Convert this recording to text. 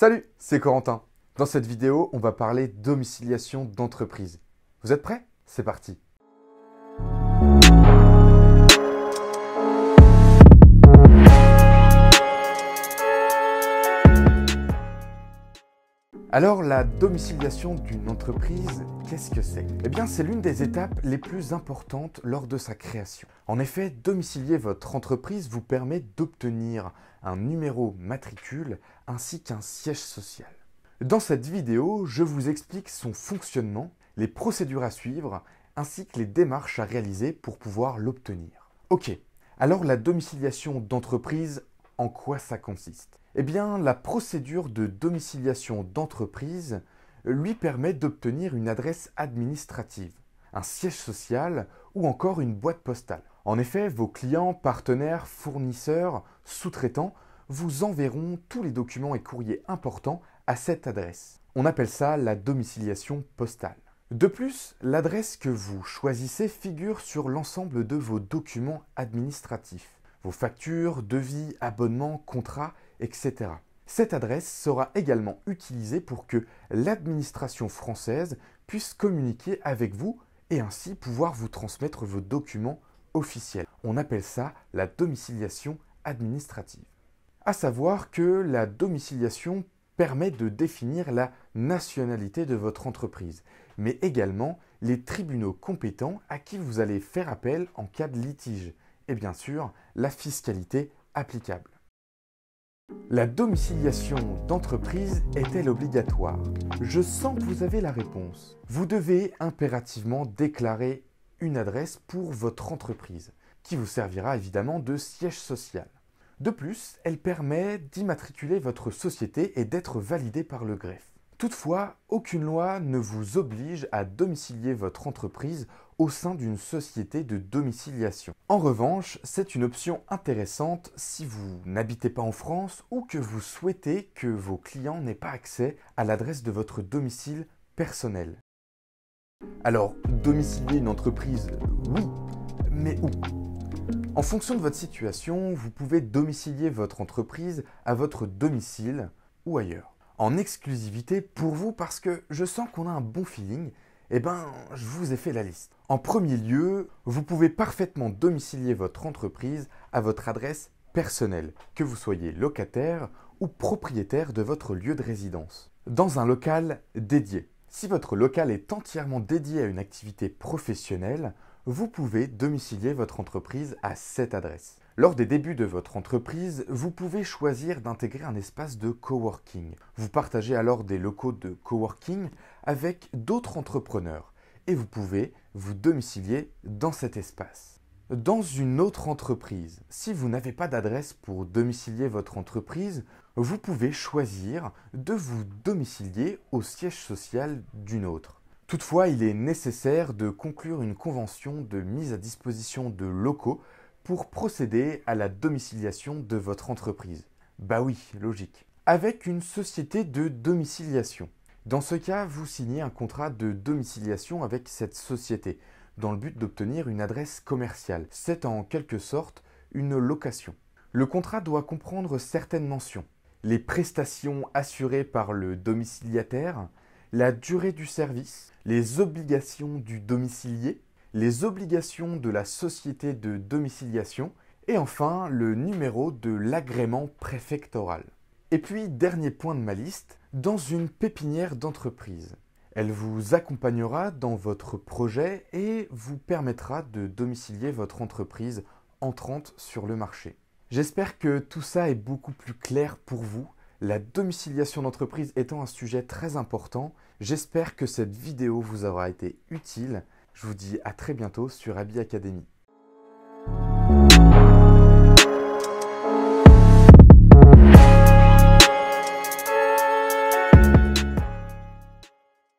Salut, c'est Corentin. Dans cette vidéo, on va parler domiciliation d'entreprise. Vous êtes prêts? C'est parti. Alors, la domiciliation d'une entreprise, qu'est-ce que c'est? Eh bien, c'est l'une des étapes les plus importantes lors de sa création. En effet, domicilier votre entreprise vous permet d'obtenir un numéro matricule ainsi qu'un siège social. Dans cette vidéo, je vous explique son fonctionnement, les procédures à suivre, ainsi que les démarches à réaliser pour pouvoir l'obtenir. Ok, alors la domiciliation d'entreprise, en quoi ça consiste? Eh bien, la procédure de domiciliation d'entreprise lui permet d'obtenir une adresse administrative, un siège social ou encore une boîte postale. En effet, vos clients, partenaires, fournisseurs, sous-traitants vous enverront tous les documents et courriers importants à cette adresse. On appelle ça la domiciliation postale. De plus, l'adresse que vous choisissez figure sur l'ensemble de vos documents administratifs, vos factures, devis, abonnements, contrats, etc. Cette adresse sera également utilisée pour que l'administration française puisse communiquer avec vous et ainsi pouvoir vous transmettre vos documents officiels. On appelle ça la domiciliation administrative. À savoir que la domiciliation permet de définir la nationalité de votre entreprise, mais également les tribunaux compétents à qui vous allez faire appel en cas de litige, et bien sûr la fiscalité applicable. La domiciliation d'entreprise est-elle obligatoire? Je sens que vous avez la réponse. Vous devez impérativement déclarer une adresse pour votre entreprise, qui vous servira évidemment de siège social. De plus, elle permet d'immatriculer votre société et d'être validée par le greffe. Toutefois, aucune loi ne vous oblige à domicilier votre entreprise au sein d'une société de domiciliation. En revanche, c'est une option intéressante si vous n'habitez pas en France ou que vous souhaitez que vos clients n'aient pas accès à l'adresse de votre domicile personnel. Alors, domicilier une entreprise, oui, mais où? En fonction de votre situation, vous pouvez domicilier votre entreprise à votre domicile ou ailleurs. En exclusivité pour vous parce que je sens qu'on a un bon feeling, je vous ai fait la liste. En premier lieu, vous pouvez parfaitement domicilier votre entreprise à votre adresse personnelle, que vous soyez locataire ou propriétaire de votre lieu de résidence, dans un local dédié. Si votre local est entièrement dédié à une activité professionnelle, vous pouvez domicilier votre entreprise à cette adresse. Lors des débuts de votre entreprise, vous pouvez choisir d'intégrer un espace de coworking. Vous partagez alors des locaux de coworking avec d'autres entrepreneurs et vous pouvez vous domicilier dans cet espace. Dans une autre entreprise, si vous n'avez pas d'adresse pour domicilier votre entreprise, vous pouvez choisir de vous domicilier au siège social d'une autre. Toutefois, il est nécessaire de conclure une convention de mise à disposition de locaux pour procéder à la domiciliation de votre entreprise. Bah oui, logique. Avec une société de domiciliation. Dans ce cas, vous signez un contrat de domiciliation avec cette société, dans le but d'obtenir une adresse commerciale. C'est en quelque sorte une location. Le contrat doit comprendre certaines mentions. Les prestations assurées par le domiciliataire, la durée du service, les obligations du domicilié, les obligations de la société de domiciliation et enfin le numéro de l'agrément préfectoral. Et puis, dernier point de ma liste, dans une pépinière d'entreprise. Elle vous accompagnera dans votre projet et vous permettra de domicilier votre entreprise entrante sur le marché. J'espère que tout ça est beaucoup plus clair pour vous. La domiciliation d'entreprise étant un sujet très important, j'espère que cette vidéo vous aura été utile. Je vous dis à très bientôt sur Abi Academy.